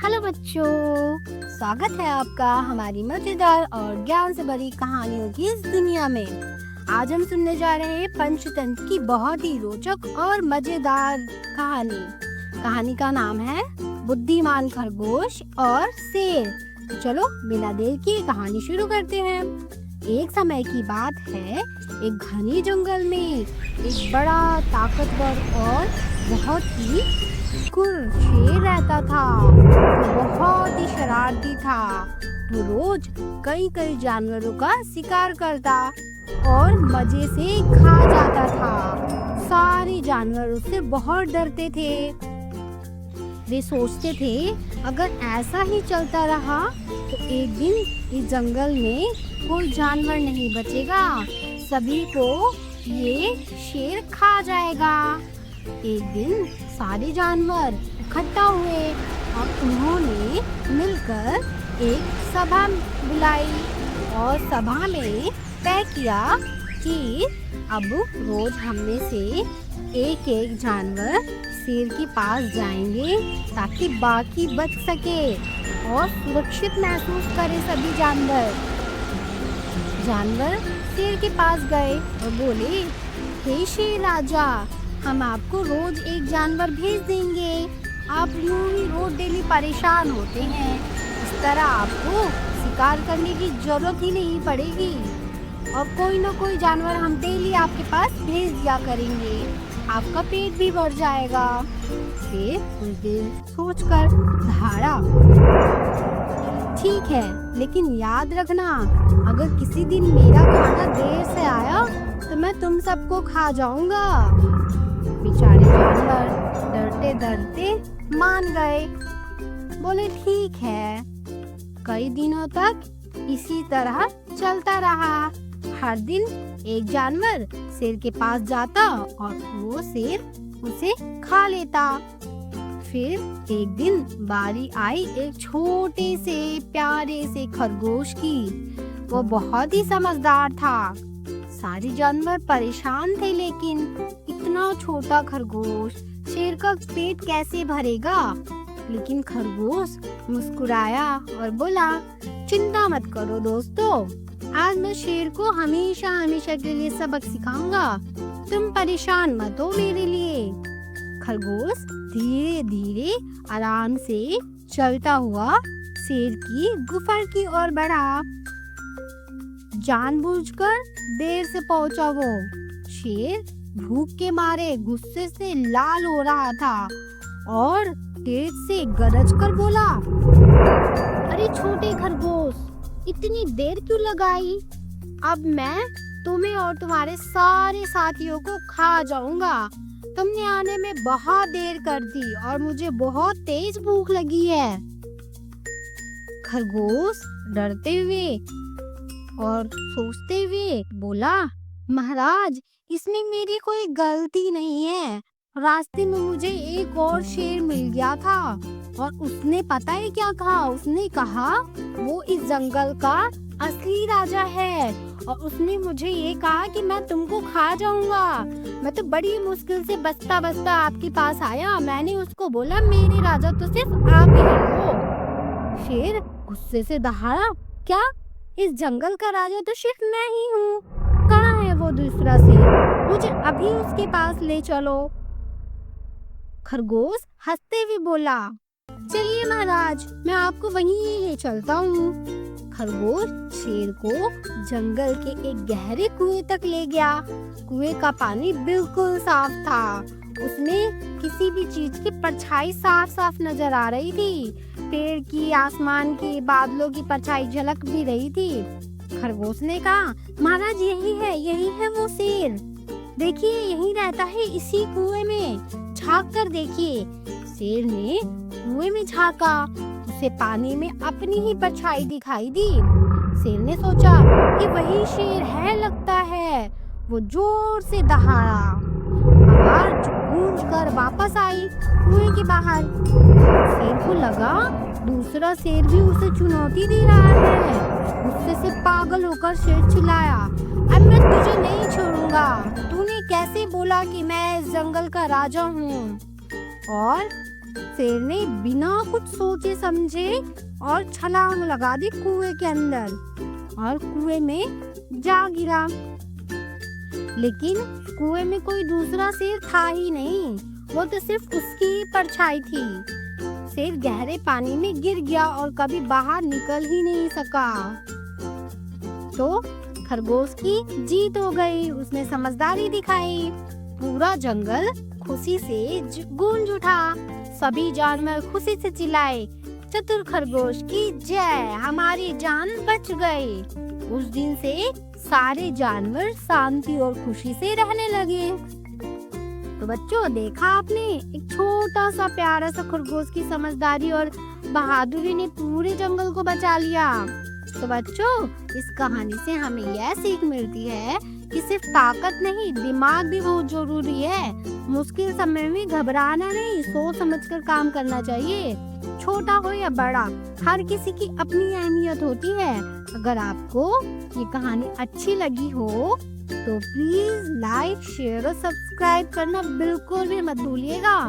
Hello बच्चों, स्वागत है आपका हमारी मजेदार और ज्ञान से भरी कहानियों की इस दुनिया में। आज हम सुनने जा रहे हैं पंचतंत्र की बहुत ही रोचक और मजेदार कहानी का नाम है बुद्धिमान खरगोश और शेर। तो चलो बिना देर किए कहानी शुरू करते हैं। एक समय की बात है, एक घने जंगल में एक बड़ा ताकतवर और बहुत ही शेर रहता था। वो बहुत ही शरारती था। वो रोज कई जानवरों का शिकार करता और मजे से खा जाता था। सारे जानवर उससे बहुत डरते थे। वे सोचते थे अगर ऐसा ही चलता रहा तो एक दिन इस जंगल में कोई जानवर नहीं बचेगा, सभी को ये शेर खा जाएगा। एक दिन सारे जानवर इकट्ठा हुए और उन्होंने मिलकर एक सभा बुलाई और सभा में तय किया कि अब रोज हम में से एक जानवर शेर के पास जाएंगे ताकि बाकी बच सके और सुरक्षित महसूस करे। सभी जानवर शेर के पास गए और बोले, हे शेर राजा, हम आपको रोज एक जानवर भेज देंगे। आप यूं ही रोज डेली परेशान होते हैं, इस तरह आपको शिकार करने की जरूरत ही नहीं पड़ेगी और कोई न कोई जानवर हम डेली आपके पास भेज दिया करेंगे, आपका पेट भी भर जाएगा। फिर कुछ देर सोचकर धारा, ठीक है, लेकिन याद रखना अगर किसी दिन मेरा खाना देर से आया तो मैं तुम सबको खा जाऊंगा। बेचारे जानवर डरते डरते मान गए। बोले ठीक है। कई दिनों तक इसी तरह चलता रहा। हर दिन एक जानवर शेर के पास जाता और वो शेर उसे खा लेता। फिर एक दिन बारी आई एक छोटे से प्यारे से खरगोश की। वो बहुत ही समझदार था। सारे जानवर परेशान थे, लेकिन इतना छोटा खरगोश, शेर का पेट कैसे भरेगा। लेकिन खरगोश मुस्कुराया और बोला, चिंता मत करो दोस्तों, आज मैं शेर को हमेशा के लिए सबक सिखाऊंगा। तुम परेशान मत हो मेरे लिए। खरगोश धीरे धीरे आराम से चलता हुआ शेर की गुफा की ओर बढ़ा। जानबूझकर देर से पहुंचा वो। शेर भूख के मारे गुस्से से लाल हो रहा था और तेज से गरज कर बोला, अरे छोटे खरगोश, इतनी देर क्यों लगाई? अब मैं तुम्हें और तुम्हारे सारे साथियों को खा जाऊंगा। तुमने आने में बहुत देर कर दी और मुझे बहुत तेज भूख लगी है। खरगोश डरते हुए और सोचते हुए बोला, महाराज, इसमें मेरी कोई गलती नहीं है। रास्ते में मुझे एक और शेर मिल गया था और उसने पता है क्या कहा? उसने कहा वो इस जंगल का असली राजा है और उसने मुझे ये कहा कि मैं तुमको खा जाऊंगा। मैं तो बड़ी मुश्किल से बचता आपके पास आया। मैंने उसको बोला, मेरे राजा तो सिर्फ आप ही हो। शेर गुस्से से दहाड़ा, क्या? इस जंगल का राजा तो सिर्फ मैं ही हूँ। कहाँ है वो दूसरा शेर? मुझे अभी उसके पास ले चलो। खरगोश हंसते हुए बोला, चलिए महाराज, मैं आपको वहीं ले चलता हूँ। खरगोश शेर को जंगल के एक गहरे कुएं तक ले गया। कुएं का पानी बिल्कुल साफ था। उसमें किसी भी चीज की परछाई साफ नजर आ रही थी। पेड़ की, आसमान की, बादलों की परछाई झलक भी रही थी। खरगोश ने कहा, महाराज, यही है वो शेर। देखिए, यही रहता है इसी कुएं में। झांक कर देखिए। शेर ने कुएं में झांका। उसे पानी में अपनी ही परछाई दिखाई दी। शेर ने सोचा कि वही शेर है लगता है। वो जोर से दहाड़ा। आवाज गूंज कर वापस आई कुएं के बाहर। शेर को लगा दूसरा शेर भी उसे चुनौती दे रहा है। गुस्से से पागल होकर शेर चिल्लाया, अब मैं तुझे नहीं छोड़ूंगा। तूने कैसे बोला कि मैं इस जंगल का राजा हूँ? और शेर ने बिना कुछ सोचे समझे और छलांग लगा दी कुएं के अंदर और कुएं में जा गिरा। लेकिन कुएं में कोई दूसरा शेर था ही नहीं, वो तो सिर्फ उसकी ही परछाई थी। शेर गहरे पानी में गिर गया और कभी बाहर निकल ही नहीं सका। तो खरगोश की जीत हो गई, उसने समझदारी दिखाई। पूरा जंगल खुशी से गूंज उठा, सभी जानवर खुशी से चिल्लाए, चतुर खरगोश की जय, हमारी जान बच गई। उस दिन से सारे जानवर शांति और खुशी से रहने लगे। तो बच्चों, देखा आपने, एक छोटा सा प्यारा सा खरगोश की समझदारी और बहादुरी ने पूरे जंगल को बचा लिया। तो बच्चों, इस कहानी से हमें यह सीख मिलती है कि सिर्फ ताकत नहीं, दिमाग भी बहुत जरूरी है। मुश्किल समय में घबराना नहीं, सोच समझकर काम करना चाहिए। छोटा हो या बड़ा, हर किसी की अपनी अहमियत होती है। अगर आपको ये कहानी अच्छी लगी हो तो प्लीज लाइक, शेयर और सब्सक्राइब करना बिल्कुल भी मत भूलिएगा,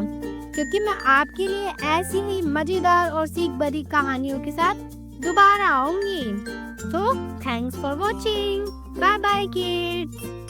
क्योंकि मैं आपके लिए ऐसी ही मजेदार और सीख भरी कहानियों के साथ दोबारा आऊंगी। So, thanks for watching. Bye bye kids.